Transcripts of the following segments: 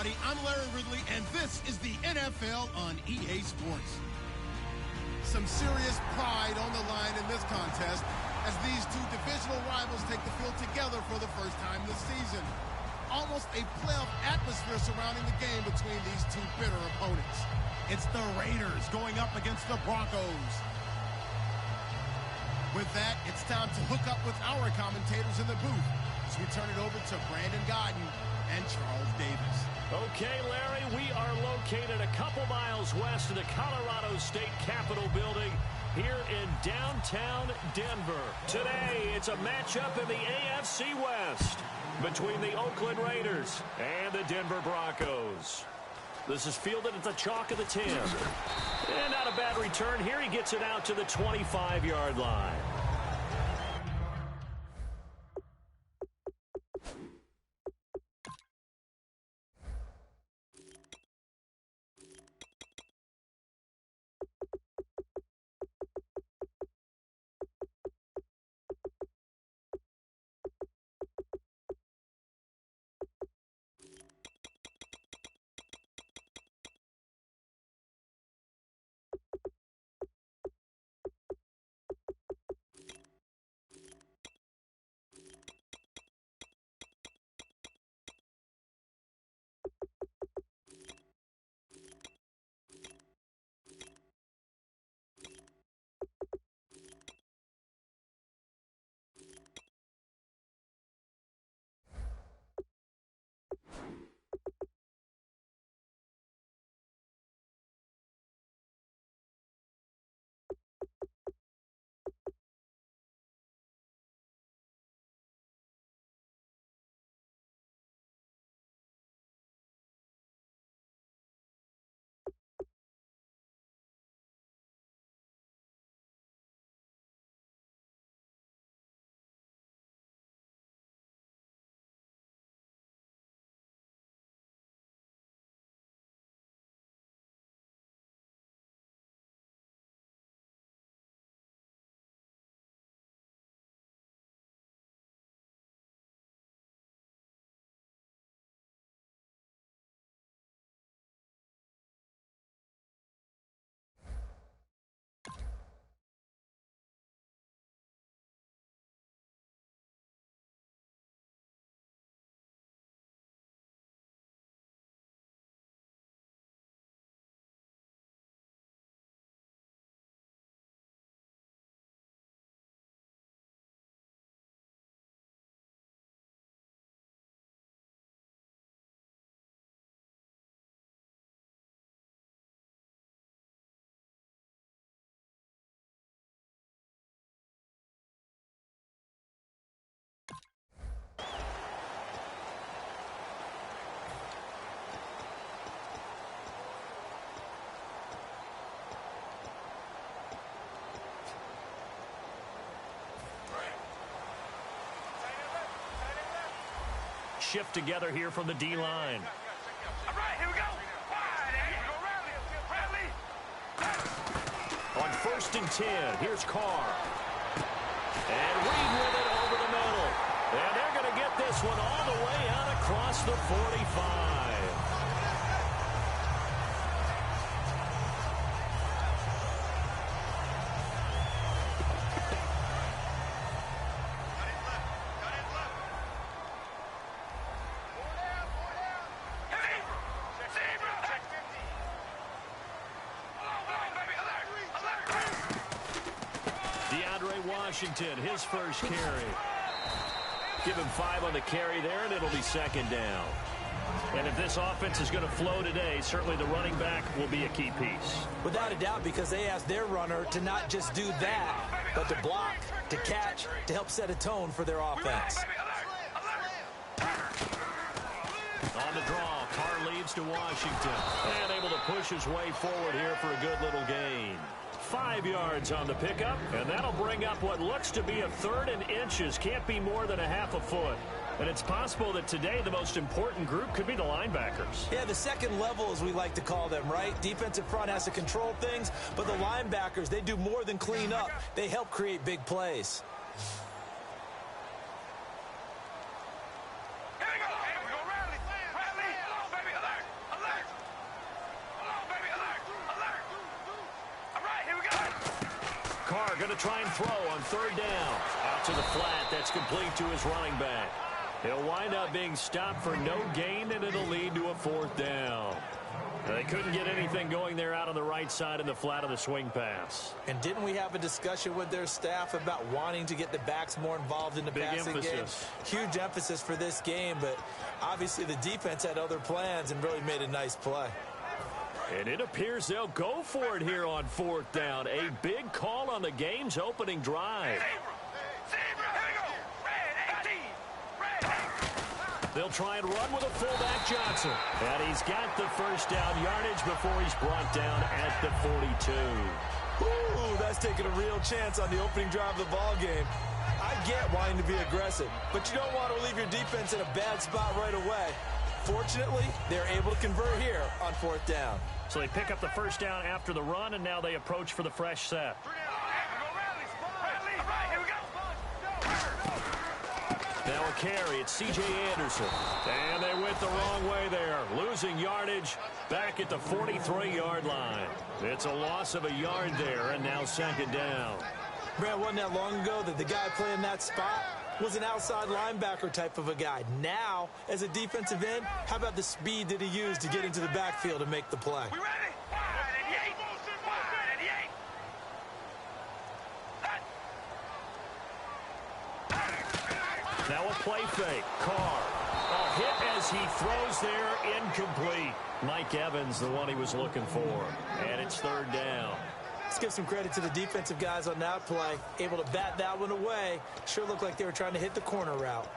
everybody. I'm Larry Ridley, and this is the NFL on EA Sports. Some serious pride on the line in this contest as these two divisional rivals take the field together for the first time this season. Almost a playoff atmosphere surrounding the game between these two bitter opponents. It's the Raiders going up against the Broncos. With that, it's time to hook up with our commentators in the booth as we turn it over to Brandon Godden and Charles Davis. Okay, Larry, we are located a couple miles west of the Colorado State Capitol building here in downtown Denver. Today, it's a matchup in the AFC West between the Oakland Raiders and the Denver Broncos. This is fielded at the chalk of the 10. And not a bad return here. He gets it out to the 25-yard line. Shift together here from the D-line. All right, here we go. On 1st and 10, here's Carr. And Reed with it over the middle. And they're going to get this one all the way out across the 45. Washington, his first carry. Give him 5 on the carry there, and it'll be 2nd down. And if this offense is going to flow today, certainly the running back will be a key piece. Without a doubt, because they asked their runner to not just do that, but to block, to catch, to help set a tone for their offense. On the draw, Carr leads to Washington. And able to push his way forward here for a good little gain. 5 yards on the pickup, and that'll bring up what looks to be a 3rd and inches. Can't be more than a half a foot. And it's possible that today the most important group could be the linebackers. Yeah, the second level, as we like to call them, right? Defensive front has to control things, but the linebackers, they do more than clean up. They help create big plays. Here we go. Rally. Come on, baby. Alert. are going to try and throw on third down. Out to the flat. That's complete to his running back. He'll wind up being stopped for no gain, and it'll lead to a fourth down. They couldn't get anything going there out on the right side in the flat of the swing pass. And didn't we have a discussion with their staff about wanting to get the backs more involved in the passing game? Huge emphasis for this game, but obviously the defense had other plans and really made a nice play. And it appears they'll go for it here on fourth down. A big call on the game's opening drive. They'll try and run with a fullback, Johnson. And he's got the first down yardage before he's brought down at the 42. Ooh, that's taking a real chance on the opening drive of the ball game. I get wanting to be aggressive, but you don't want to leave your defense in a bad spot right away. Fortunately, they're able to convert here on fourth down. So they pick up the first down after the run, and now they approach for the fresh set. Now a carry, it's C.J. Anderson. And they went the wrong way there, losing yardage back at the 43-yard line. It's a loss of a yard there, and now second down. Brad, wasn't that long ago that the guy playing that spot was an outside linebacker type of a guy. Now, as a defensive end, how about the speed that he used to get into the backfield and make the play? We ready? Now a play fake. Carr. A hit as he throws there, incomplete. Mike Evans, the one he was looking for. And it's third down. Let's give some credit to the defensive guys on that play. Able to bat that one away. Sure looked like they were trying to hit the corner route.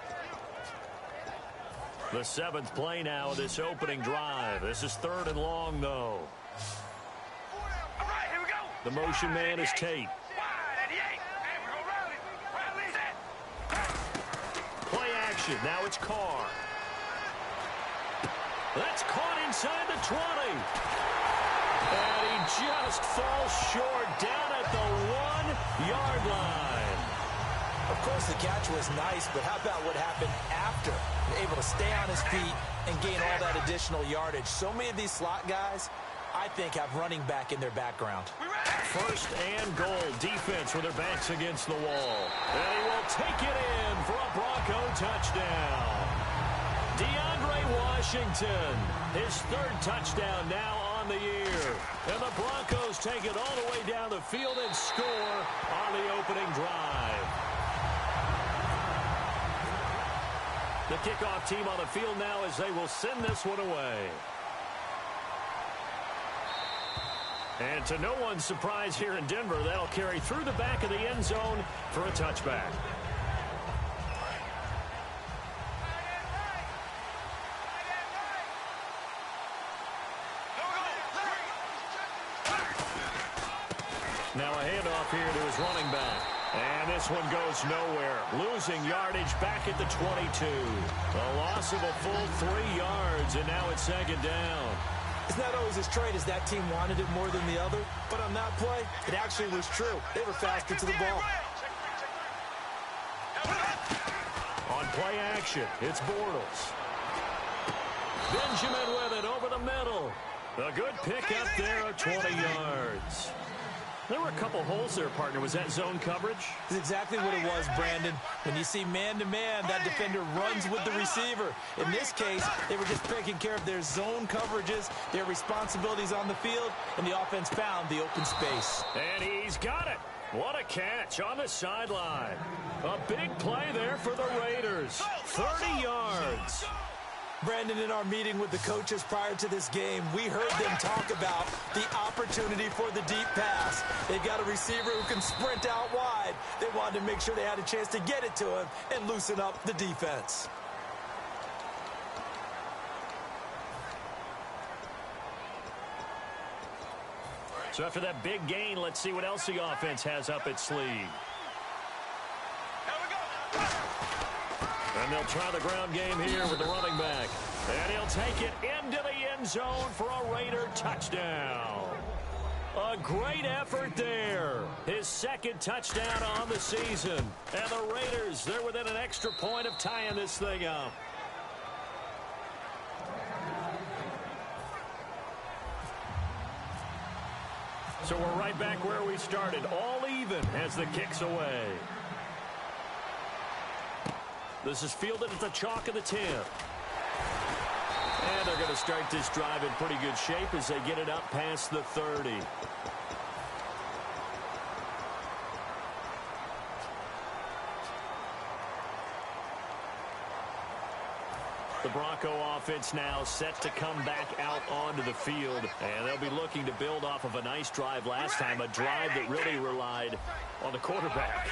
The seventh play now of this opening drive. This is third and long, though. All right, here we go. The motion man is Tate. Play action. Now it's Carr. That's caught inside the 20. And he just falls short down at the 1-yard line. Of course, the catch was nice, but how about what happened after? Able to stay on his feet and gain all that additional yardage. So many of these slot guys, I think, have running back in their background. First and goal, defense with their backs against the wall. And he will take it in for a Bronco touchdown. DeAndre Washington, his third touchdown now on the year. And the Broncos take it all the way down the field and score on the opening drive. The kickoff team on the field now as they will send this one away. And to no one's surprise here in Denver, that'll carry through the back of the end zone for a touchback. Now a handoff here to his running back. And this one goes nowhere. Losing yardage back at the 22. A loss of a full 3 yards, and now it's second down. It's not always as straight as that team wanted it more than the other, but on that play, it actually was true. They were faster to the ball. On play action, it's Bortles. Benjamin with it over the middle. A good pick up there of 20 yards. There were a couple holes there, partner. Was that zone coverage? That's exactly what it was, Brandon. When you see man-to-man, that defender runs with the receiver. In this case, they were just taking care of their zone coverages, their responsibilities on the field, and the offense found the open space. And he's got it. What a catch on the sideline. A big play there for the Raiders. 30 yards. Brandon, in our meeting with the coaches prior to this game, we heard them talk about the opportunity for the deep pass. They've got a receiver who can sprint out wide. They wanted to make sure they had a chance to get it to him and loosen up the defense. So after that big gain, let's see what else the offense has up its sleeve. And they'll try the ground game here with the running back. And he'll take it into the end zone for a Raider touchdown. A great effort there. His second touchdown on the season. And the Raiders, they're within an extra point of tying this thing up. So we're right back where we started, all even as the kick's away. This is fielded at the chalk of the 10. And they're going to start this drive in pretty good shape as they get it up past the 30. The Bronco offense now set to come back out onto the field, and they'll be looking to build off of a nice drive last time, a drive that really relied on the quarterback.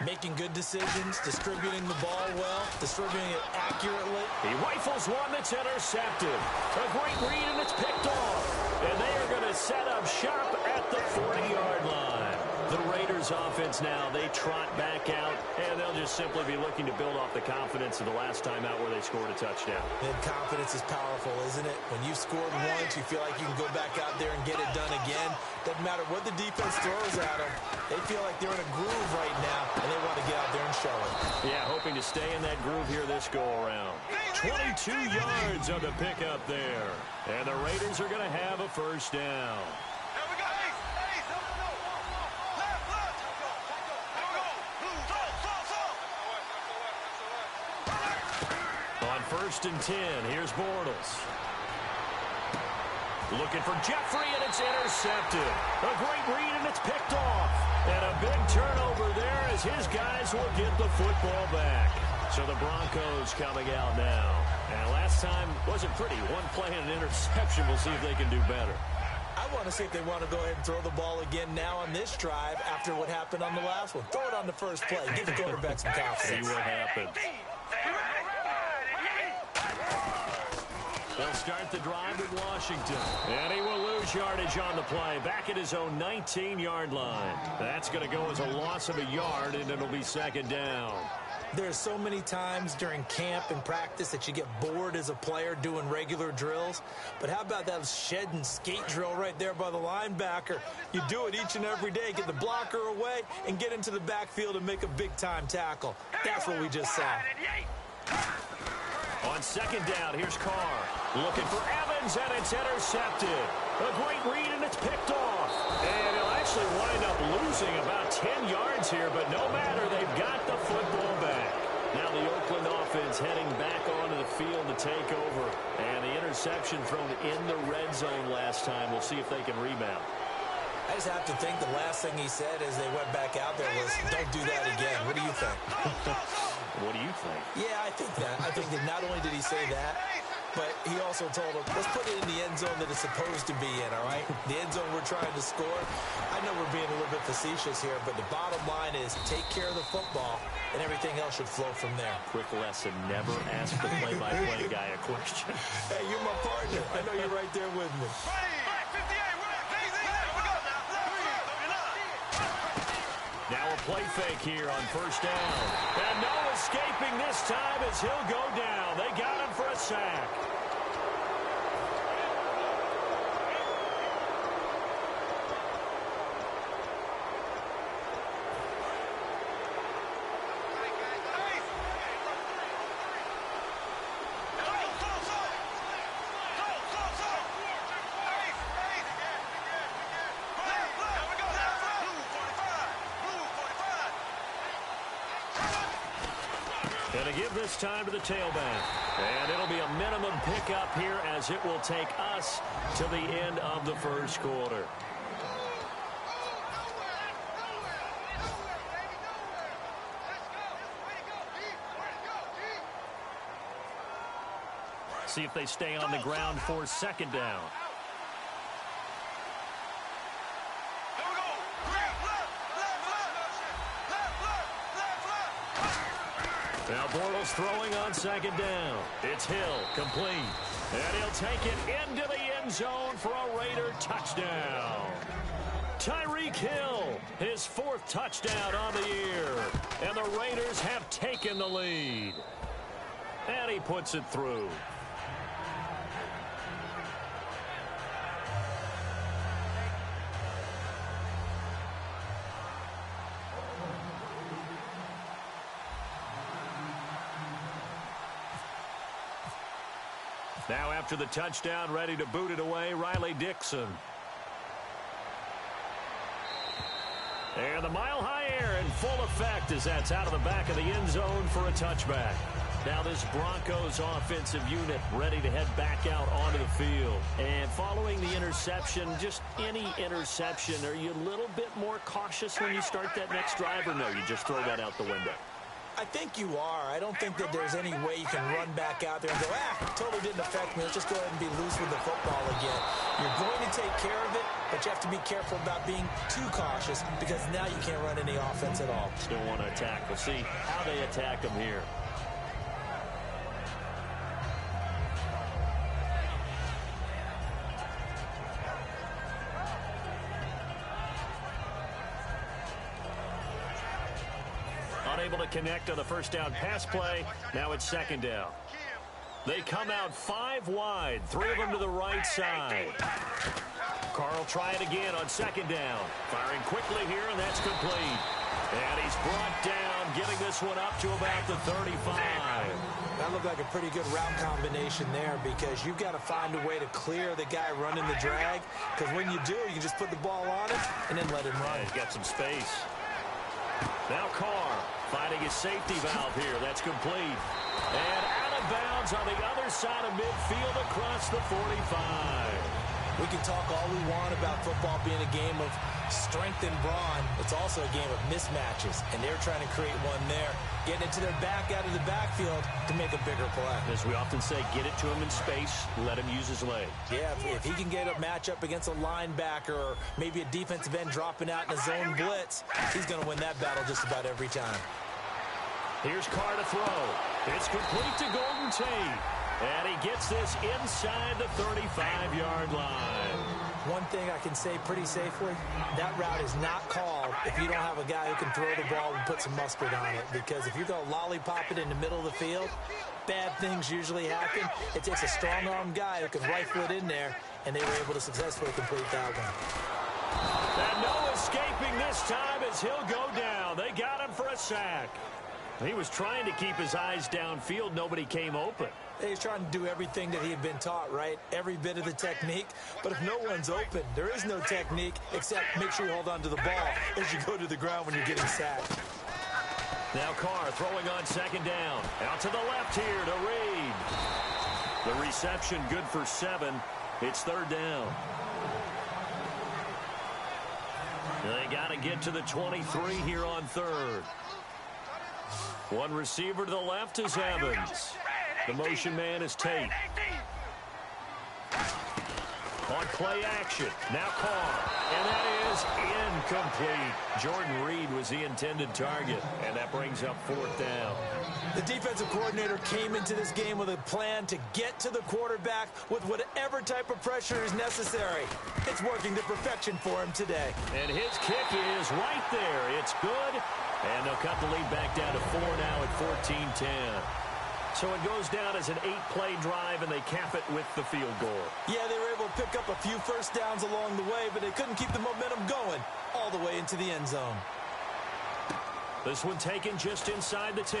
Making good decisions, distributing the ball well, distributing it accurately. He rifles one that's intercepted. A great read, and it's picked off. And they are going to set up shop at the 40-yard line. The Raiders offense now, they trot back out, and they'll just simply be looking to build off the confidence of the last time out where they scored a touchdown. And confidence is powerful, isn't it? When you scored once, you feel like you can go back out there and get it done again. Doesn't matter what the defense throws at them. They feel like they're in a groove right now, and they want to get out there and show it. Yeah, hoping to stay in that groove here this go-around. 22 yards on the pickup there. And the Raiders are going to have a first down. On 1st and 10, here's Bortles. Looking for Jeffrey, and it's intercepted. A great read, and it's picked off. And a big turnover there as his guys will get the football back. So the Broncos coming out now. And last time wasn't pretty. One play and an interception. We'll see if they can do better. I want to see if they want to go ahead and throw the ball again now on this drive after what happened on the last one. Throw it on the first play. Give the quarterback some confidence. See what happens. They'll start the drive in Washington. And he will lose yardage on the play. Back at his own 19-yard line. That's going to go as a loss of a yard, and it'll be 2nd down. There's so many times during camp and practice that you get bored as a player doing regular drills. But how about that shed and skate drill right there by the linebacker? You do it each and every day. Get the blocker away and get into the backfield and make a big-time tackle. That's what we just saw. On 2nd down, here's Carr. Looking for Evans, and it's intercepted. A great read, and it's picked off. And he'll actually wind up losing about 10 yards here, but no matter, they've got the football back. Now the Oakland offense heading back onto the field to take over. And the interception thrown in the red zone last time. We'll see if they can rebound. I just have to think the last thing he said as they went back out there was, don't do that again. What do you think? What do you think? Yeah, I think that. I think that not only did he say that, but he also told him, let's put it in the end zone that it's supposed to be in, all right? The end zone we're trying to score. I know we're being a little bit facetious here, but the bottom line is take care of the football, and everything else should flow from there. Quick lesson, never ask the play-by-play guy a question. Hey, you're my partner. I know you're right there with me. Now a play fake here on 1st down. And no escaping this time as he'll go down. They got him for a sack. Going to give this time to the tailback. And it'll be a minimum pickup here as it will take us to the end of the 1st quarter. See if they stay on the ground for 2nd down. Now Bortles throwing on 2nd down. It's Hill, complete. And he'll take it into the end zone for a Raider touchdown. Tyreek Hill, his 4th touchdown on the year. And the Raiders have taken the lead. And he puts it through. Now after the touchdown, ready to boot it away, Riley Dixon. And the mile-high air in full effect as that's out of the back of the end zone for a touchback. Now this Broncos offensive unit ready to head back out onto the field. And following the interception, just any interception, are you a little bit more cautious when you start that next drive, or no, you just throw that out the window? I think you are. I don't think that there's any way you can run back out there and go, totally didn't affect me. Let's just go ahead and be loose with the football again. You're going to take care of it, but you have to be careful about being too cautious because now you can't run any offense at all. Still want to attack. We'll see how they attack them here. Unable to connect on the first down pass play. Now it's second down. They come out 5 wide, 3 of them to the right side. Carl try it again on second down. Firing quickly here, and that's complete. And he's brought down, getting this one up to about the 35. That looked like a pretty good route combination there because you've got to find a way to clear the guy running the drag. Because when you do, you just put the ball on him and then let him run. Yeah, he's got some space. Now Carr finding his safety valve here. That's complete. And out of bounds on the other side of midfield across the 45. We can talk all we want about football being a game of strength and brawn. It's also a game of mismatches, and they're trying to create one there, getting it to their back out of the backfield to make a bigger play. As we often say, get it to him in space, let him use his leg. Yeah, if he can get a matchup against a linebacker or maybe a defensive end dropping out in a zone blitz, he's going to win that battle just about every time. Here's Carr to throw. It's complete to Golden Tate. And he gets this inside the 35-yard line. One thing I can say pretty safely, that route is not called if you don't have a guy who can throw the ball and put some mustard on it. Because if you're going to lollipop it in the middle of the field, bad things usually happen. It takes a strong-arm guy who can rifle it in there, and they were able to successfully complete that one. And no escaping this time as he'll go down. They got him for a sack. He was trying to keep his eyes downfield. Nobody came open. He's trying to do everything that he had been taught, right? Every bit of the technique. But if no one's open, there is no technique except make sure you hold on to the ball as you go to the ground when you're getting sacked. Now Carr throwing on second down. Out to the left here to Reed. The reception good for 7. It's third down. They got to get to the 23 here on third. One receiver to the left is Evans. The motion man is Tate. On play action. Now Carr. And that is incomplete. Jordan Reed was the intended target. And that brings up fourth down. The defensive coordinator came into this game with a plan to get to the quarterback with whatever type of pressure is necessary. It's working to perfection for him today. And his kick is right there. It's good. And they'll cut the lead back down to 4 now at 14-10. So it goes down as an 8-play drive, and they cap it with the field goal. Yeah, they were able to pick up a few first downs along the way, but they couldn't keep the momentum going all the way into the end zone. This one taken just inside the 10.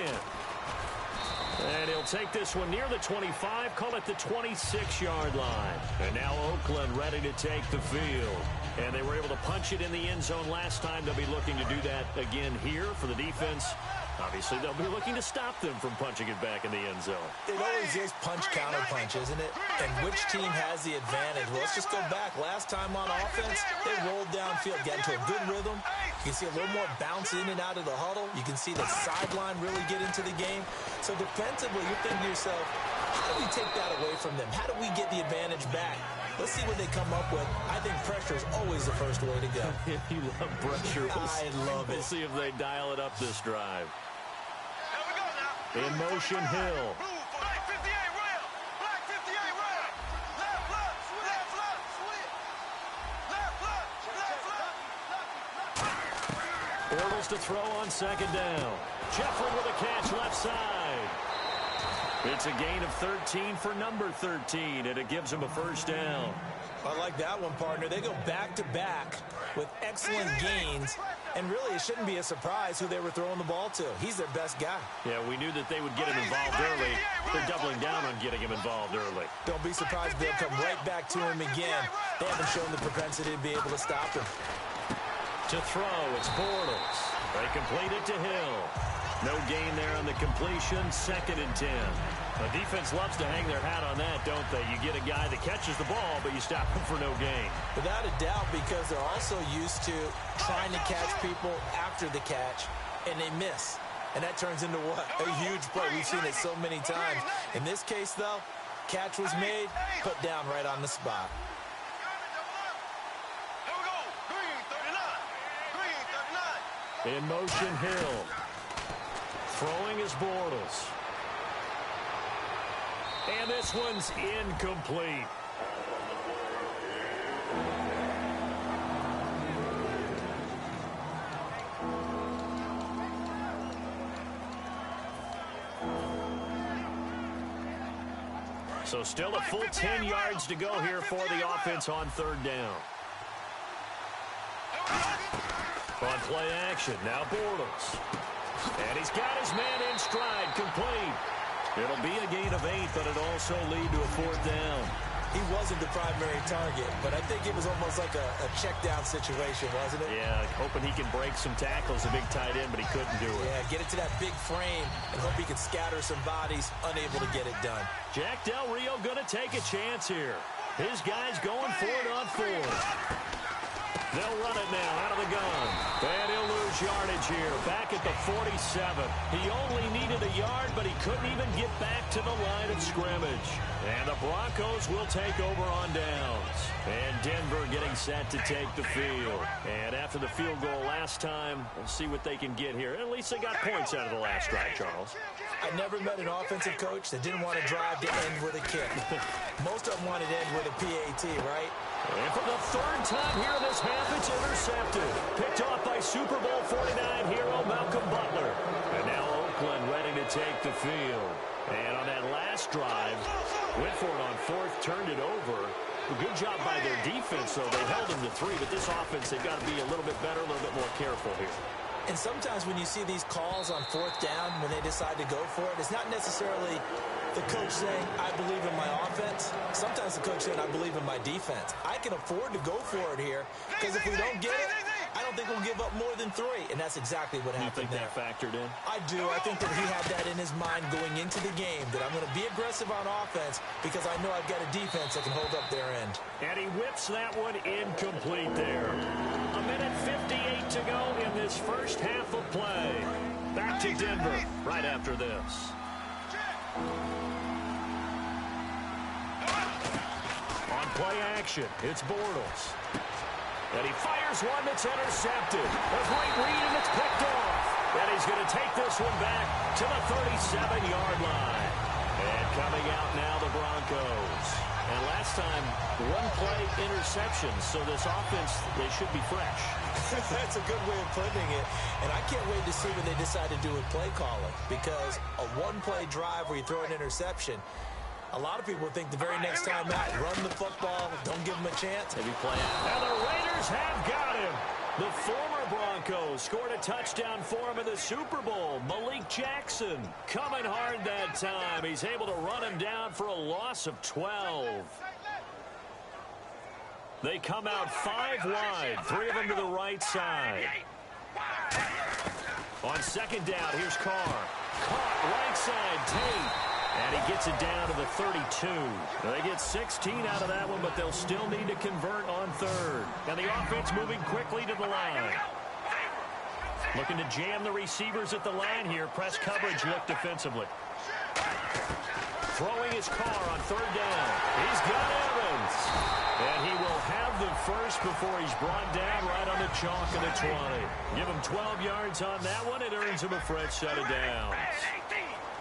And he'll take this one near the 25, call it the 26-yard line. And now Oakland ready to take the field. And they were able to punch it in the end zone last time. They'll be looking to do that again here for the defense. Obviously, they'll be looking to stop them from punching it back in the end zone. It always is punch-counter-punch, isn't it? And which team has the advantage? Well, let's just go back. Last time on offense, they rolled downfield, got into a good rhythm. You can see a little more bounce in and out of the huddle. You can see the sideline really get into the game. So defensively, you're thinking to yourself, how do we take that away from them? How do we get the advantage back? Let's see what they come up with. I think pressure is always the first way to go. You love pressure. I love it. We'll see if they dial it up this drive. In motion, Hill. Black 58 rail. Black 58 rail. Left, left, left, left, switch. Left, left, left, left. Bortles to throw on second down. Jeffrey with a catch left side. It's a gain of 13 for number 13, and it gives him a first down. I like that one, partner. They go back-to-back with excellent gains, and really it shouldn't be a surprise who they were throwing the ball to. He's their best guy. Yeah, we knew that they would get him involved early. They're doubling down on getting him involved early. Don't be surprised if they'll come right back to him again. They haven't shown the propensity to be able to stop him. To throw, it's Bortles. They complete it to Hill. No gain there on the completion, 2nd and 10. The defense loves to hang their hat on that, don't they? You get a guy that catches the ball, but you stop him for no gain. Without a doubt, because they're also used to trying to catch people after the catch, and they miss. And that turns into what? A huge play. We've seen it so many times. In this case, though, catch was made, put down right on the spot. In motion, Hill. Throwing is Bortles. And this one's incomplete. So still a full 10 yards to go here for the offense on 3rd down. On play action, now Bortles. And he's got his man in stride, complete. It'll be a gain of 8, but it also lead to a 4th down. He wasn't the primary target, but I think it was almost like a check down situation, wasn't it? Yeah, hoping he can break some tackles, a big tight end, but he couldn't do it. Yeah, get it to that big frame and hope he can scatter some bodies, unable to get it done. Jack Del Rio going to take a chance here. His guys going for it on 4th. They'll run it now out of the gun. And he'll lose yardage here. Back at the 47. He only needed a yard, but he couldn't even get back to the line of scrimmage. And the Broncos will take over on downs. And Denver getting set to take the field. And after the field goal last time, we'll see what they can get here. At least they got points out of the last drive, Charles. I never met an offensive coach that didn't want to drive to end with a kick. Most of them wanted to end with a PAT, right? And for the 3rd time here in this half, it's intercepted. Picked off by Super Bowl 49 hero Malcolm Butler. And now Oakland ready to take the field. And on that last drive, went for it on 4th, turned it over. A good job by their defense, though. They held them to 3, but this offense, they've got to be a little bit better, a little bit more careful here. And sometimes when you see these calls on 4th down, when they decide to go for it, it's not necessarily the coach saying, I believe in my offense. Sometimes the coach saying, I believe in my defense. I can afford to go for it here, because if we don't get it, I don't think we'll give up more than 3. And that's exactly what happened there. You think that factored in? I do. I think that he had that in his mind going into the game, that I'm going to be aggressive on offense because I know I've got a defense that can hold up their end. And he whips that one incomplete there. 1:58 to go in this first half of play. Back to Denver right after this. On play action, it's Bortles. And he fires one that's intercepted. A great read, and it's picked off. And he's going to take this one back to the 37-yard line. And coming out now, the Broncos. And last time, 1-play interception. So this offense, they should be fresh. That's a good way of putting it. And I can't wait to see what they decide to do with play calling. Because a 1-play drive where you throw an interception, a lot of people think the very next time out, run the football, don't give them a chance. Maybe play out. And the Raiders have got him. The former Broncos scored a touchdown for him in the Super Bowl. Malik Jackson coming hard that time. He's able to run him down for a loss of 12. They come out 5 wide, 3 of them to the right side. On 2nd down, here's Carr. Caught right side, Tate. And he gets it down to the 32. They get 16 out of that one, but they'll still need to convert on 3rd. And the offense moving quickly to the line. Looking to jam the receivers at the line here. Press coverage look defensively. Throwing his Carr on 3rd down. He's got Evans. And he will have the first before he's brought down right on the chalk of the 20. Give him 12 yards on that one. It earns him a fresh set of downs.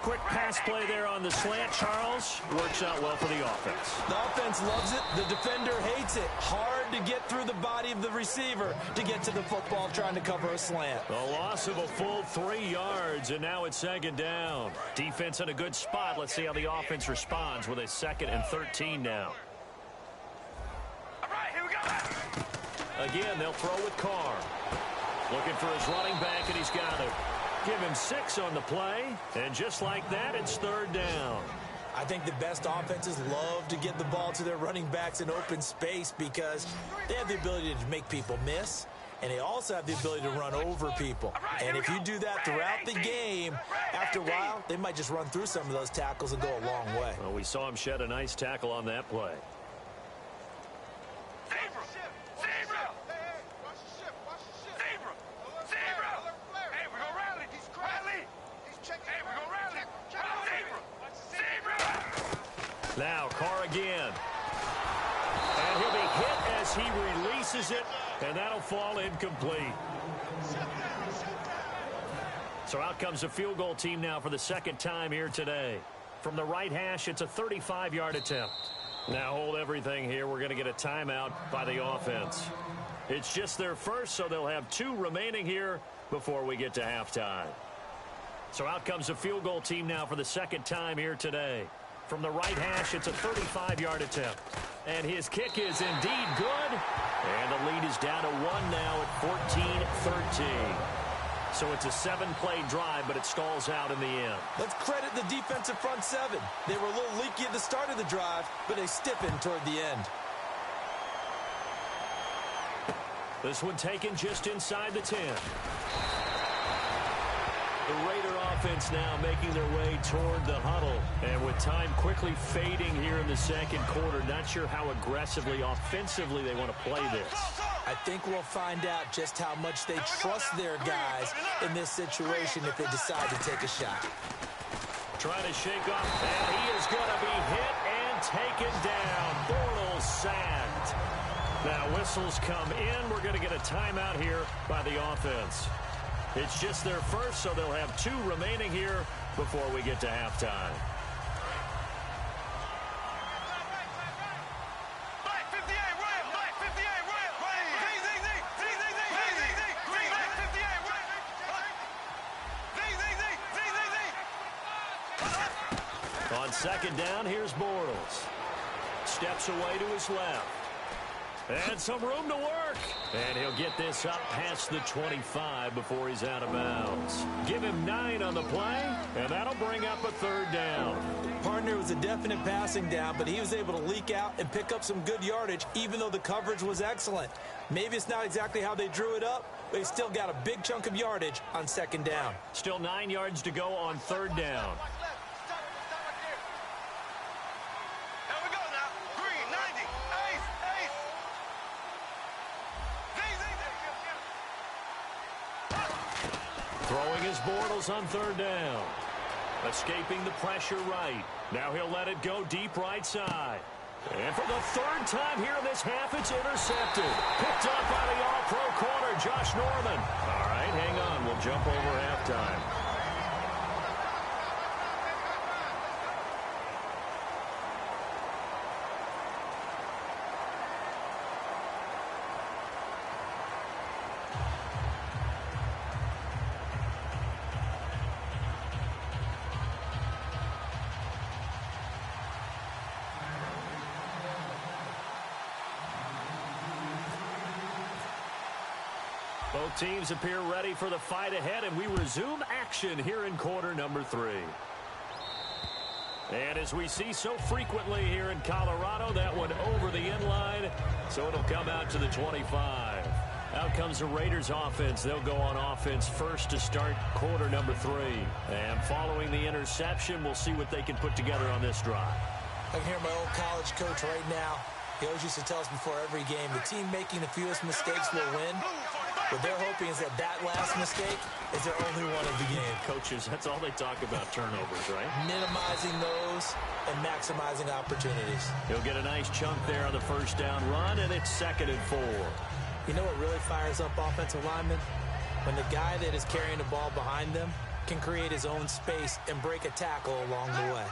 Quick pass play there on the slant, Charles. Works out well for the offense. The offense loves it. The defender hates it. Hard to get through the body of the receiver to get to the football trying to cover a slant. A loss of a full 3 yards, and now it's 2nd down. Defense in a good spot. Let's see how the offense responds with a 2nd and 13 now. All right, here we go. Again, they'll throw with Carr. Looking for his running back, and he's got it. Give him 6 on the play, and just like that, it's 3rd down. I think the best offenses love to get the ball to their running backs in open space because they have the ability to make people miss, and they also have the ability to run over people. And if you do that throughout the game, after a while, they might just run through some of those tackles and go a long way. Well, we saw him shed a nice tackle on that play. Now, Carr again. And he'll be hit as he releases it, and that'll fall incomplete. So out comes the field goal team now for the second time here today. From the right hash, it's a 35-yard attempt. Now hold everything here. We're going to get a timeout by the offense. It's just their first, so they'll have 2 remaining here before we get to halftime. So out comes the field goal team now for the second time here today. From the right hash, it's a 35-yard attempt. And his kick is indeed good. And the lead is down to 1 now at 14-13. So it's a 7-play drive, but it stalls out in the end. Let's credit the defensive front 7. They were a little leaky at the start of the drive, but they stiffened toward the end. This one taken just inside the 10. The Raider offense now making their way toward the huddle. And with time quickly fading here in the second quarter, not sure how aggressively, offensively they want to play this. I think we'll find out just how much they trust their guys in this situation if they decide to take a shot. Trying to shake off, and he is going to be hit and taken down. Bortles sacked. Now whistles come in. We're going to get a timeout here by the offense. It's just their first, so they'll have 2 remaining here before we get to halftime. On second down, here's Bortles. Steps away to his left. And some room to work. And he'll get this up past the 25 before he's out of bounds. Give him 9 on the play, and that'll bring up a 3rd down. Partner was a definite passing down, but he was able to leak out and pick up some good yardage, even though the coverage was excellent. Maybe it's not exactly how they drew it up, but he still got a big chunk of yardage on 2nd down. Still 9 yards to go on 3rd down. Throwing his Bortles on 3rd down. Escaping the pressure right. Now he'll let it go deep right side. And for the 3rd time here in this half, it's intercepted. Picked up by the all-pro corner, Josh Norman. All right, hang on. We'll jump over halftime. Both teams appear ready for the fight ahead, and we resume action here in quarter number 3. And as we see so frequently here in Colorado, that one over the end line, so it'll come out to the 25. Out comes the Raiders offense. They'll go on offense first to start quarter number 3. And following the interception, we'll see what they can put together on this drive. I can hear my old college coach right now. He always used to tell us before every game, the team making the fewest mistakes will win. What they're hoping is that last mistake is their only one of the game. Coaches, that's all they talk about, turnovers, right? Minimizing those and maximizing opportunities. He'll get a nice chunk there on the 1st down run, and it's 2nd and 4. You know what really fires up offensive linemen? When the guy that is carrying the ball behind them can create his own space and break a tackle along the way.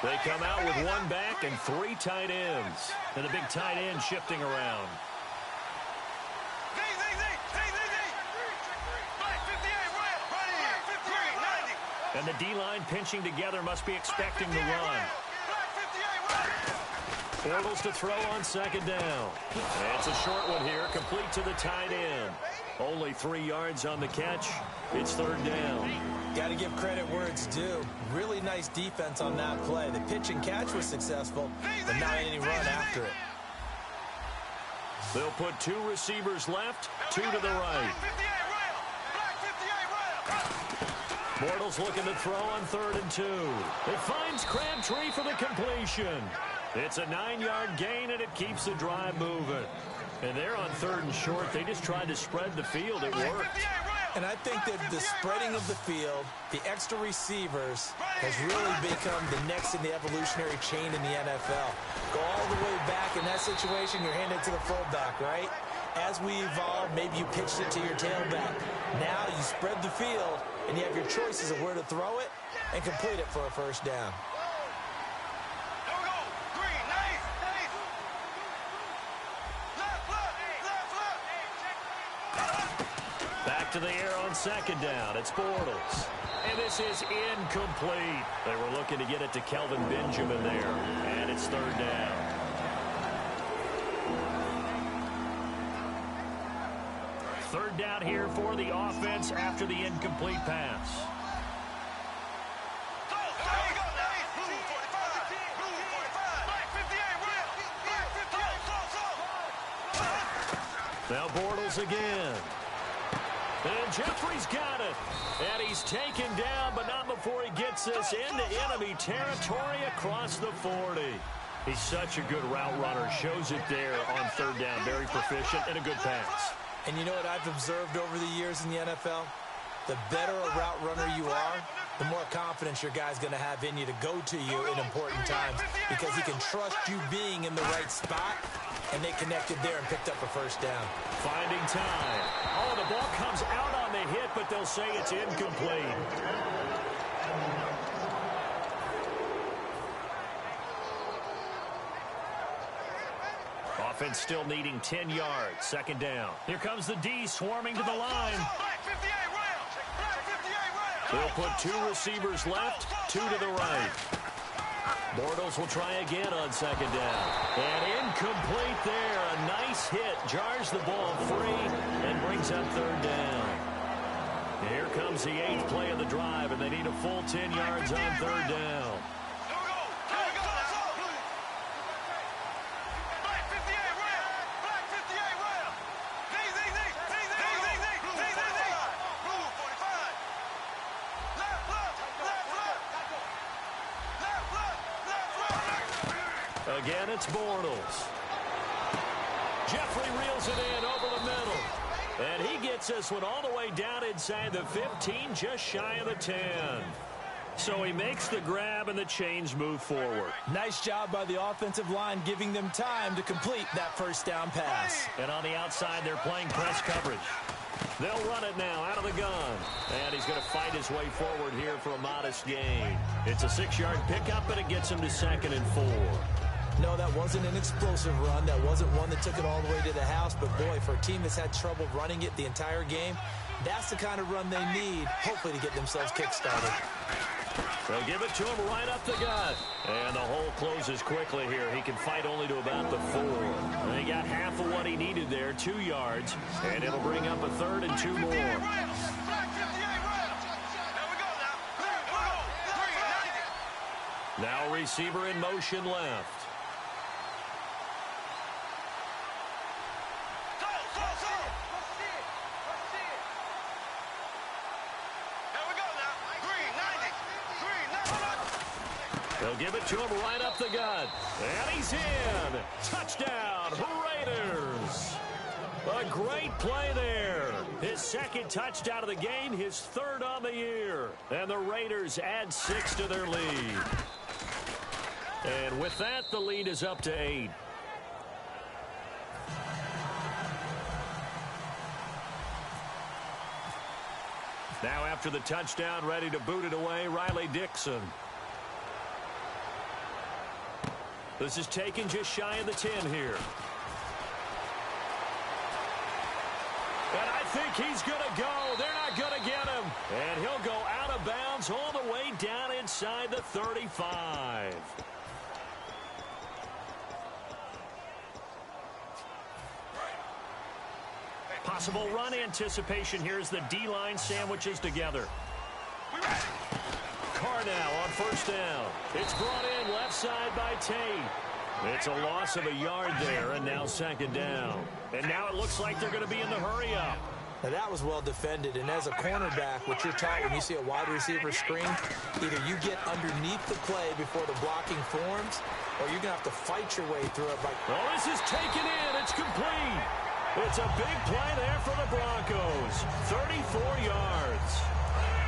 They come out with 1 back and 3 tight ends. And the big tight end shifting around. And the D-line pinching together, must be expecting the run. Bortles to throw on 2nd down. And it's a short one here, complete to the tight end. Only 3 yards on the catch. It's third down. Got to give credit where it's due. Really nice defense on that play. The pitch and catch was successful, but not any run after it. They'll put 2 receivers left, 2 to the right. Bortles looking to throw on 3rd and 2. It finds Crabtree for the completion. It's a 9-yard gain, and it keeps the drive moving. And they're on 3rd and short. They just tried to spread the field. It worked. And I think that the spreading of the field, the extra receivers, has really become the next in the evolutionary chain in the NFL. Go all the way back in that situation, you're handed to the fullback, right? As we evolve, maybe you pitched it to your tailback. Now you spread the field, and you have your choices of where to throw it and complete it for a first down. Back to the air on 2nd down. It's Bortles. And this is incomplete. They were looking to get it to Kelvin Benjamin there. And it's 3rd down. Third down here for the offense after the incomplete pass. Now Bortles again. And Jeffrey's got it. And he's taken down, but not before he gets this into enemy territory across the 40. He's such a good route runner. Shows it there on 3rd down. Very proficient and a good pass. And you know what I've observed over the years in the NFL? The better a route runner you are, the more confidence your guy's going to have in you to go to you in important times because he can trust you being in the right spot, and they connected there and picked up a first down. Finding time. Oh, the ball comes out on the hit, but they'll say it's incomplete. Offense still needing 10 yards. 2nd down. Here comes the D swarming to the line. They'll put 2 receivers left, 2 to the right. Bortles will try again on 2nd down. And incomplete there. A nice hit. Jars the ball free and brings up 3rd down. Here comes the 8th play of the drive, and they need a full 10 yards on 3rd down. Again, it's Bortles. Jeffrey reels it in over the middle. And he gets this one all the way down inside the 15, just shy of the 10. So he makes the grab, and the chains move forward. Nice job by the offensive line giving them time to complete that first down pass. And on the outside, they're playing press coverage. They'll run it now out of the gun. And he's going to fight his way forward here for a modest gain. It's a 6-yard pickup, and it gets him to 2nd and 4. No, that wasn't an explosive run. That wasn't one that took it all the way to the house. But, boy, for a team that's had trouble running it the entire game, that's the kind of run they need, hopefully, to get themselves kick-started. They'll give it to him right up the gut. And the hole closes quickly here. He can fight only to about the 4. And he got half of what he needed there, 2 yards. And it'll bring up a 3rd and 2 more. Now receiver in motion left. They'll give it to him right up the gut. And he's in. Touchdown, Raiders. A great play there. His 2nd touchdown of the game, his 3rd on the year. And the Raiders add 6 to their lead. And with that, the lead is up to 8. Now after the touchdown, ready to boot it away, Riley Dixon. This is taken just shy of the 10 here. And I think he's going to go. They're not going to get him. And he'll go out of bounds all the way down inside the 35. Possible run anticipation here as the D-line sandwiches together. Carr now on first down. It's brought in left side by Tate. It's a loss of a yard there, and now second down. And now it looks like they're going to be in the hurry-up. Now that was well defended, and as a cornerback, what you're taught when you see a wide receiver screen, either you get underneath the play before the blocking forms, or you're going to have to fight your way through it. Oh, this is taken in. It's complete. It's a big play there for the Broncos. 34 yards.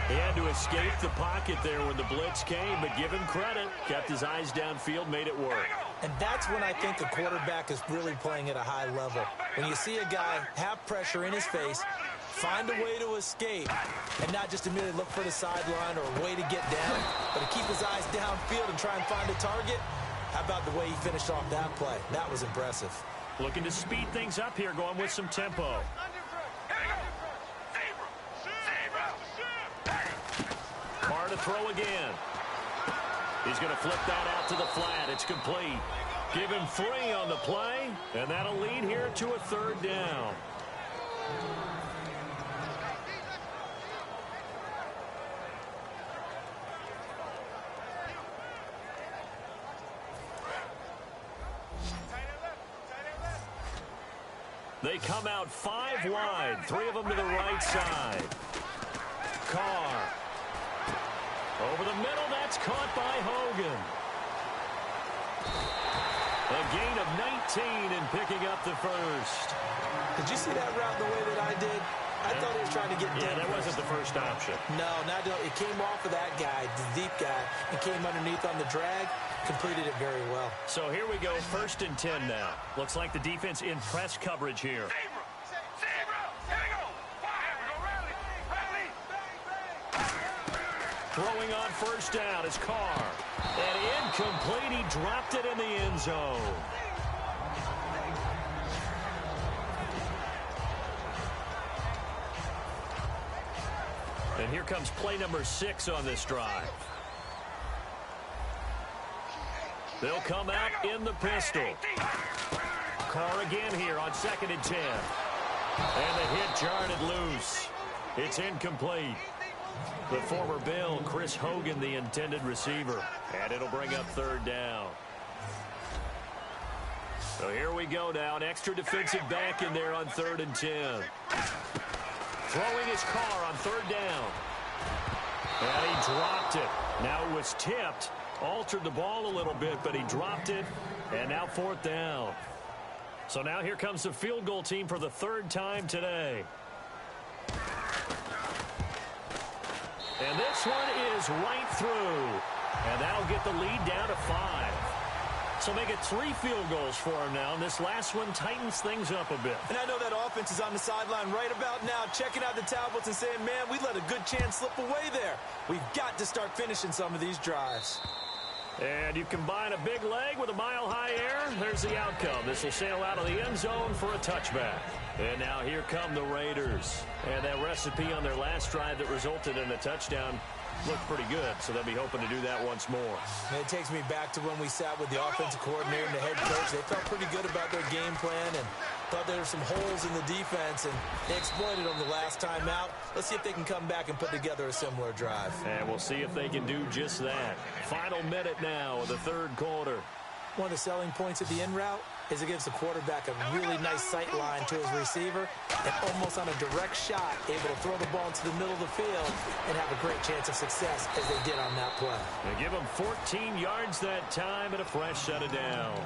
He had to escape the pocket there when the blitz came, but give him credit. Kept his eyes downfield, made it work. And that's when I think the quarterback is really playing at a high level. When you see a guy have pressure in his face, find a way to escape, and not just immediately look for the sideline or a way to get down, but to keep his eyes downfield and try and find a target. How about the way he finished off that play? That was impressive. Looking to speed things up here, going with some tempo. Carr to throw again. He's going to flip that out to the flat. It's complete. Give him 3 on the play, and that'll lead here to a third down. They come out 5 wide, 3 of them to the right side. Carr. Over the middle, that's caught by Hogan. A gain of 19 and picking up the first. Did you see that route the way that I did? I thought he was trying to get deep. Yeah, that wasn't the first option. No, it came off of that guy, the deep guy, and came underneath on the drag. Completed it very well. So here we go, 1st and 10 now. Looks like the defense in press coverage here. Throwing on first down is Carr. And incomplete. He dropped it in the end zone. And here comes play number 6 on this drive. They'll come out in the pistol. Carr again here on 2nd and 10. And the hit jarred it loose. It's incomplete. The former Bill, Chris Hogan, the intended receiver. And it'll bring up 3rd down. So here we go now. An extra defensive back in there on 3rd and 10. Throwing his Carr on 3rd down. And he dropped it. Now it was tipped. Altered the ball a little bit, but he dropped it. And now 4th down. So now here comes the field goal team for the 3rd time today. And this one is right through. And that'll get the lead down to 5. So make it 3 field goals for him now. And this last one tightens things up a bit. And I know that offense is on the sideline right about now, checking out the tablets and saying, man, we let a good chance slip away there. We've got to start finishing some of these drives. And you combine a big leg with a mile-high air. There's the outcome. This will sail out of the end zone for a touchback. And now here come the Raiders. And that recipe on their last drive that resulted in a touchdown looked pretty good, so they'll be hoping to do that once more. And it takes me back to when we sat with the offensive coordinator and the head coach. They felt pretty good about their game plan and thought there were some holes in the defense, and they exploited them the last time out. Let's see if they can come back and put together a similar drive. And we'll see if they can do just that. Final minute now of the 3rd quarter. One of the selling points of the in route is it gives the quarterback a really nice sight line to his receiver and almost on a direct shot able to throw the ball into the middle of the field and have a great chance of success as they did on that play. They give him 14 yards that time and a fresh set of downs.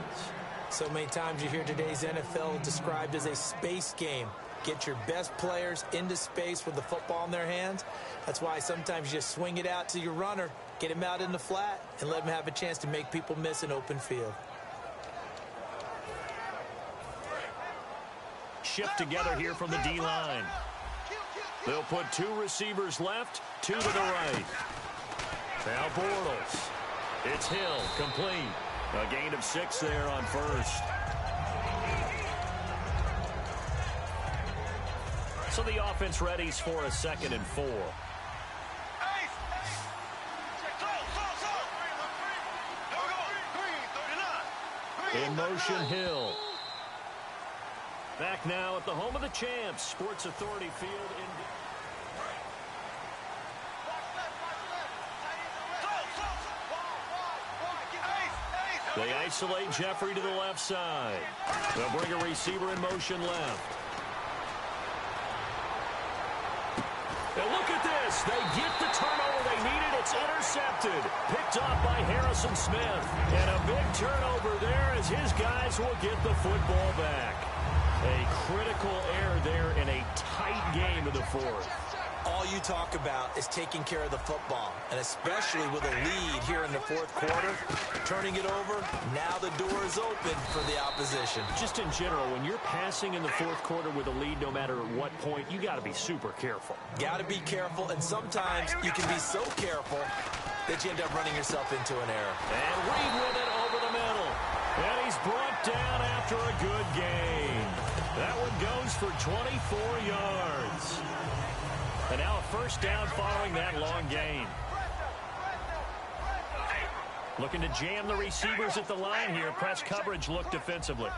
So many times you hear today's NFL described as a space game. Get your best players into space with the football in their hands. That's why sometimes you just swing it out to your runner, get him out in the flat, and let him have a chance to make people miss an open field. Shift together here from the D-line. They'll put 2 receivers left, 2 to the right. Now Bortles. It's Hill, complete. A gain of 6 there on 1st. So the offense readies for a 2nd and 4. In motion, Hill. Back now at the home of the champs, Sports Authority Field in... They isolate Jeffrey to the left side. They'll bring a receiver in motion left. And look at this. They get the turnover they needed. It's intercepted. Picked off by Harrison Smith. And a big turnover there as his guys will get the football back. A critical error there in a tight game of the fourth. All you talk about is taking care of the football, and especially with a lead here in the fourth quarter, turning it over, now the door is open for the opposition. Just in general, when you're passing in the fourth quarter with a lead, no matter at what point, you got to be super careful. Got to be careful, and sometimes you can be so careful that you end up running yourself into an error. And Reed with it over the middle. And he's brought down after a good gain. That one goes for 24 yards. And now a first down following that long gain. Looking to jam the receivers at the line here. Press coverage look defensively.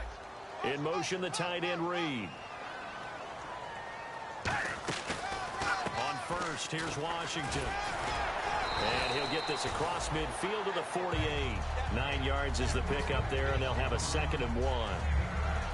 In motion, the tight end Reed. On first, here's Washington. And he'll get this across midfield to the 48. 9 yards is the pickup there, and they'll have a 2nd and 1.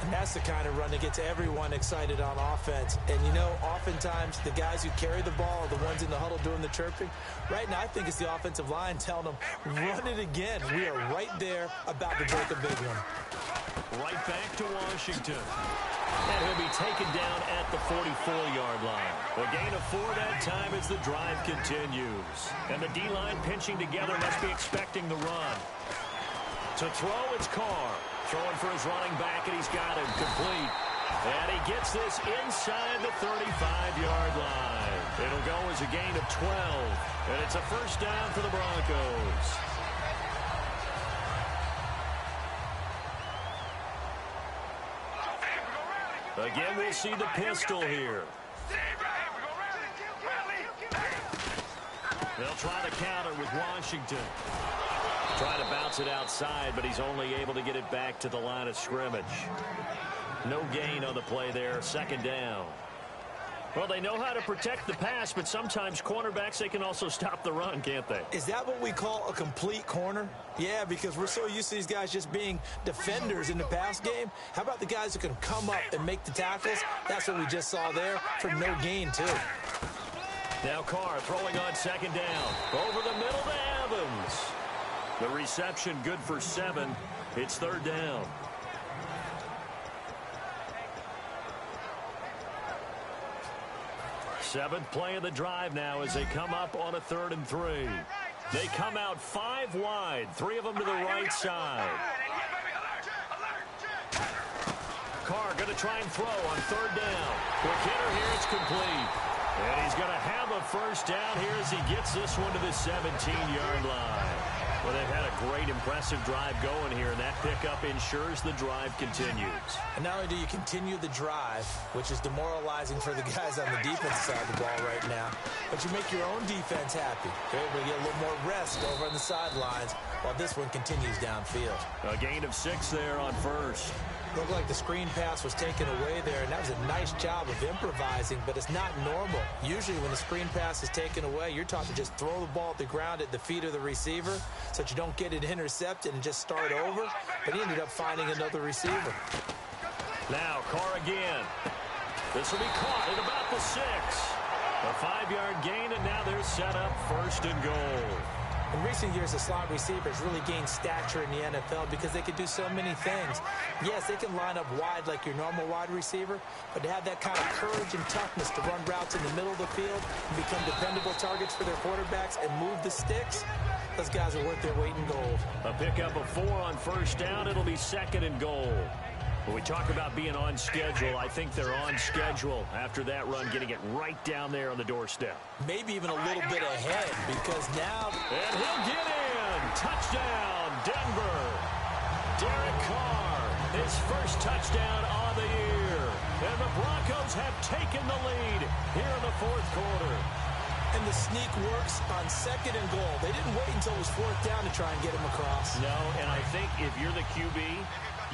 And that's the kind of run that gets everyone excited on offense. And, you know, oftentimes the guys who carry the ball are the ones in the huddle doing the chirping. Right now, I think it's the offensive line telling them, run it again. We are right there about to break a big one. Right back to Washington. And he'll be taken down at the 44-yard line. A gain of 4 that time as the drive continues. And the D-line pinching together must be expecting the run. To throw, it's Carr. Throwing for his running back, and he's got him complete. And he gets this inside the 35-yard line. It'll go as a gain of 12. And it's a first down for the Broncos. Again, we'll see the pistol here. They'll try the counter with Washington. Trying to bounce it outside, but he's only able to get it back to the line of scrimmage. No gain on the play there. 2nd down. Well, they know how to protect the pass, but sometimes cornerbacks, they can also stop the run, can't they? Is that what we call a complete corner? Yeah, because we're so used to these guys just being defenders in the pass game. How about the guys who can come up and make the tackles? That's what we just saw there for no gain, too. Now Carr throwing on 2nd down. Over the middle to Evans. The reception good for 7. It's 3rd down. Seventh play of the drive now as they come up on a 3rd and 3. They come out 5 wide, 3 of them to the right side. Carr going to try and throw on 3rd down. Quick hitter here, it's complete. And he's going to have a first down here as he gets this one to the 17-yard line. Well, they've had a great, impressive drive going here, and that pickup ensures the drive continues. And not only do you continue the drive, which is demoralizing for the guys on the defense side of the ball right now, but you make your own defense happy. They're able to get a little more rest over on the sidelines while this one continues downfield. A gain of 6 there on first. Looked like the screen pass was taken away there, and that was a nice job of improvising, but it's not normal. Usually when the screen pass is taken away, you're taught to just throw the ball at the ground at the feet of the receiver so that you don't get it intercepted and just start over, but he ended up finding another receiver. Now Carr again. This will be caught at about the 6. A 5-yard gain, and now they're set up 1st and goal. In recent years, the slot receivers really gained stature in the NFL because they could do so many things. Yes, they can line up wide like your normal wide receiver, but to have that kind of courage and toughness to run routes in the middle of the field and become dependable targets for their quarterbacks and move the sticks, those guys are worth their weight in gold. A pickup of 4 on first down. It'll be 2nd and goal. When we talk about being on schedule, I think they're on schedule after that run, getting it right down there on the doorstep. Maybe even a little bit ahead because now... And he'll get in. Touchdown, Denver. Derek Carr, his first touchdown of the year. And the Broncos have taken the lead here in the 4th quarter. And the sneak works on 2nd and goal. They didn't wait until it was 4th down to try and get him across. No, and I think if you're the QB,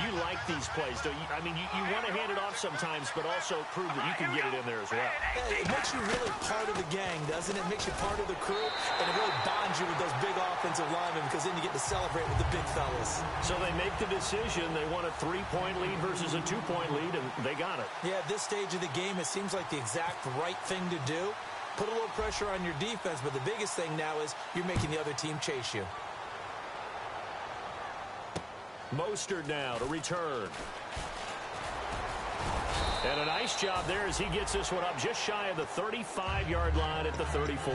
You like these plays, don't you? I mean, you want to hand it off sometimes, but also prove that you can get it in there as well. Hey, it makes you really part of the gang, doesn't it? It makes you part of the crew, and it really bonds you with those big offensive linemen because then you get to celebrate with the big fellas. So they make the decision. They want a 3-point lead versus a 2-point lead, and they got it. Yeah, at this stage of the game, it seems like the exact right thing to do. Put a little pressure on your defense, but the biggest thing now is you're making the other team chase you. Mostert now to return. And a nice job there as he gets this one up just shy of the 35-yard line at the 34.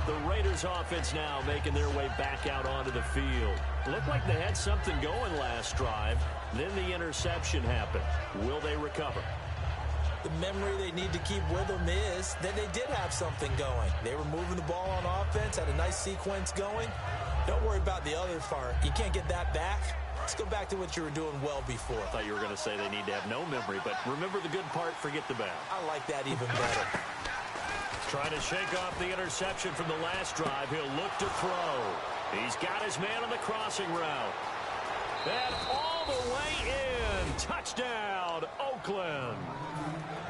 The Raiders offense now making their way back out onto the field. Looked like they had something going last drive. Then the interception happened. Will they recover? The memory they need to keep with them is that they did have something going. They were moving the ball on offense, had a nice sequence going. Don't worry about the other part. You can't get that back. Let's go back to what you were doing well before. I thought you were going to say they need to have no memory, but remember the good part, forget the bad. I like that even better. Trying to shake off the interception from the last drive. He'll look to throw. He's got his man on the crossing route. And all the way in. Touchdown, Oakland.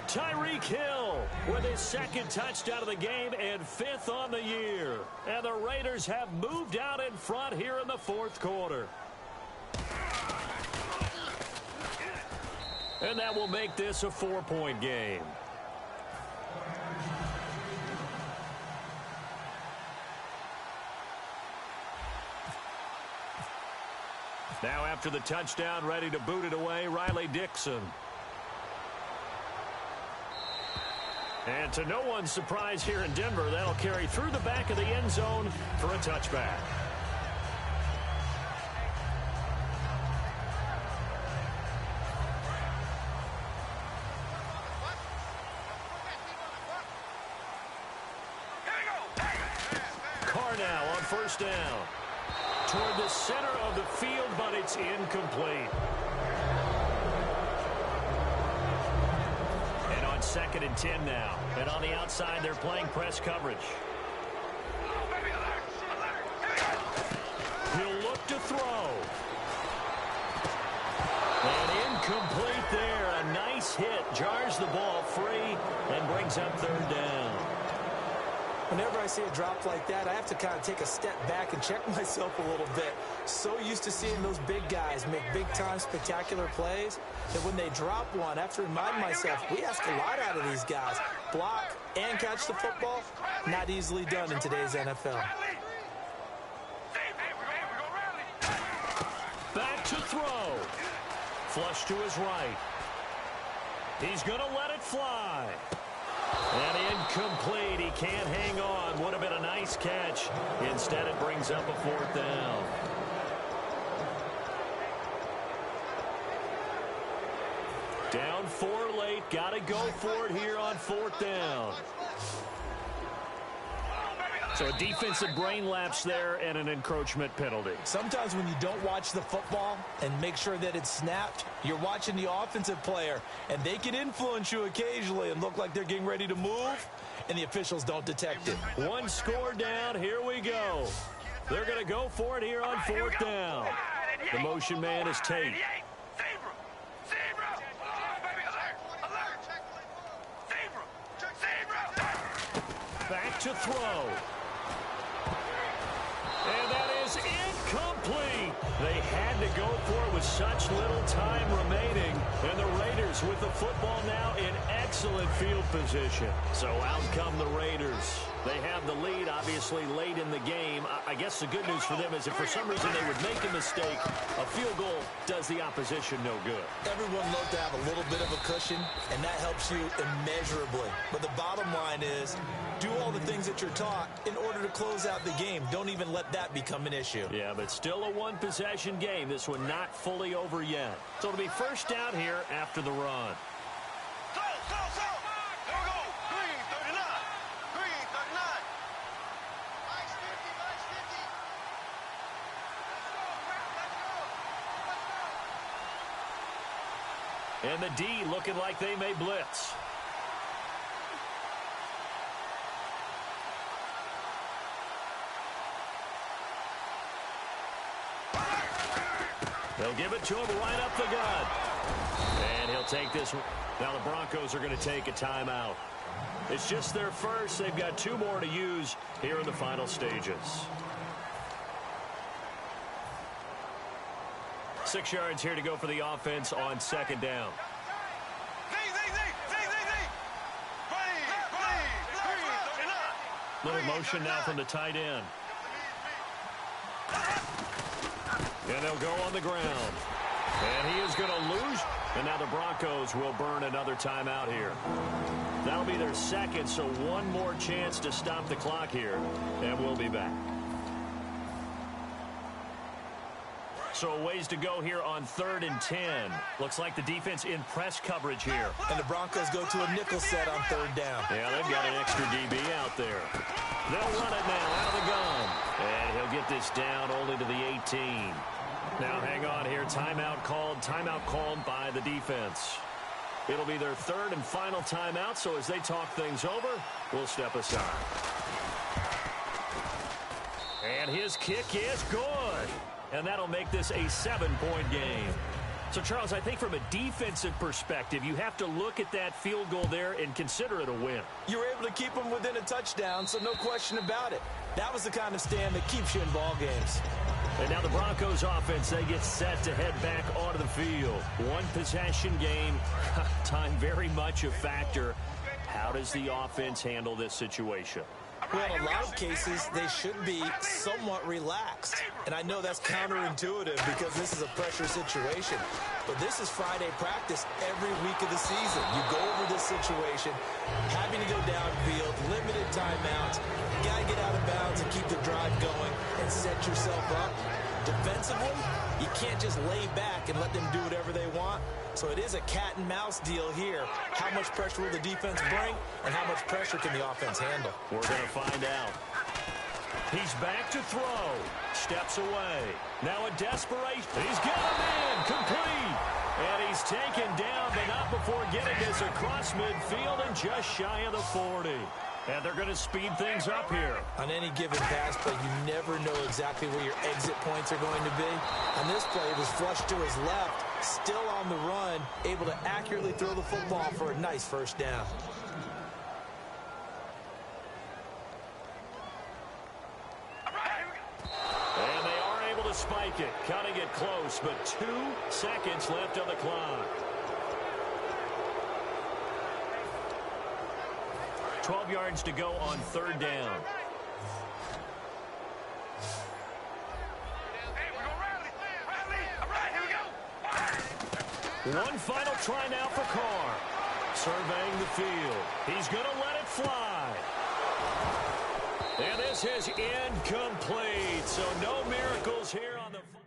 Tyreek Hill with his second touchdown of the game and 5th on the year. And the Raiders have moved out in front here in the 4th quarter. And that will make this a 4-point game. Now after the touchdown, ready to boot it away, Riley Dixon. And to no one's surprise here in Denver, that'll carry through the back of the end zone for a touchback. First down toward the center of the field, but it's incomplete. And on 2nd and 10 now. And on the outside, they're playing press coverage. He'll look to throw. And incomplete there. A nice hit. Jars the ball free and brings up 3rd down. Whenever I see a drop like that, I have to kind of take a step back and check myself a little bit. So used to seeing those big guys make big-time spectacular plays that when they drop one, I have to remind myself, we ask a lot out of these guys. Block and catch the football, not easily done in today's NFL. Back to throw. Flush to his right. He's going to let it fly. And incomplete. He can't hang on. Would have been a nice catch. Instead, it brings up a 4th down. Down 4 late. Got to go for it here on 4th down. So a defensive brain lapse there and an encroachment penalty. Sometimes when you don't watch the football and make sure that it's snapped, you're watching the offensive player, and they can influence you occasionally and look like they're getting ready to move, and the officials don't detect it. 1 score down. Here we go. They're going to go for it here on 4th down. The motion man is Tate. Back to throw. And that is incomplete. They had to go for it with such little time remaining. And the Raiders with the football now in excellent field position. So out come the Raiders. They have the lead, obviously, late in the game. I guess the good news for them is if for some reason they would make a mistake, a field goal does the opposition no good. Everyone loves to have a little bit of a cushion, and that helps you immeasurably. But the bottom line is, do all the things that you're taught in order to close out the game. Don't even let that become an issue. Yeah, but still a one-possession game. This one not fully over yet. So it'll be first down here after the run. Go! There we go! Green 39! Green 39! Nice 50, nice 50! Let's go! And the D looking like they may blitz. They'll give it to him right up the gut. And he'll take this one. Now the Broncos are going to take a timeout. It's just their first. They've got 2 more to use here in the final stages. 6 yards here to go for the offense on 2nd down. Little motion now from the tight end. And they'll go on the ground. And he is going to lose. And now the Broncos will burn another timeout here. That'll be their second, so 1 more chance to stop the clock here. And we'll be back. So a ways to go here on 3rd and 10. Looks like the defense in press coverage here. And the Broncos go to a nickel set on 3rd down. Yeah, they've got an extra DB out there. They'll run it now out of the gun. And he'll get this down only to the 18. Now hang on here. Timeout called by the defense. It'll be their 3rd and final timeout, so as they talk things over, we'll step aside. And his kick is good. And that'll make this a 7-point game. So, Charles, I think from a defensive perspective, you have to look at that field goal there and consider it a win. You were able to keep them within a touchdown, so no question about it. That was the kind of stand that keeps you in ball games. And now the Broncos offense, they get set to head back onto the field. 1 possession game, time very much a factor. How does the offense handle this situation? Well, in a lot of cases, they should be somewhat relaxed. And I know that's counterintuitive because this is a pressure situation. But this is Friday practice every week of the season. You go over this situation, having to go downfield, limited timeouts. You got to get out of bounds and keep the drive going and set yourself up. Defensively, you can't just lay back and let them do whatever they want. So it is a cat-and-mouse deal here. How much pressure will the defense bring, and how much pressure can the offense handle? We're going to find out. He's back to throw. Steps away. Now a desperation. He's got a man complete. And he's taken down, but not before getting this across midfield and just shy of the 40. And they're going to speed things up here. On any given pass play, you never know exactly where your exit points are going to be. On this play, it was flushed to his left, still on the run, able to accurately throw the football for a nice 1st down. And they are able to spike it, cutting it close, but 2 seconds left on the clock. 12 yards to go on 3rd down. One final try now for Carr. Surveying the field. He's going to let it fly. And this is incomplete. So no miracles here on the...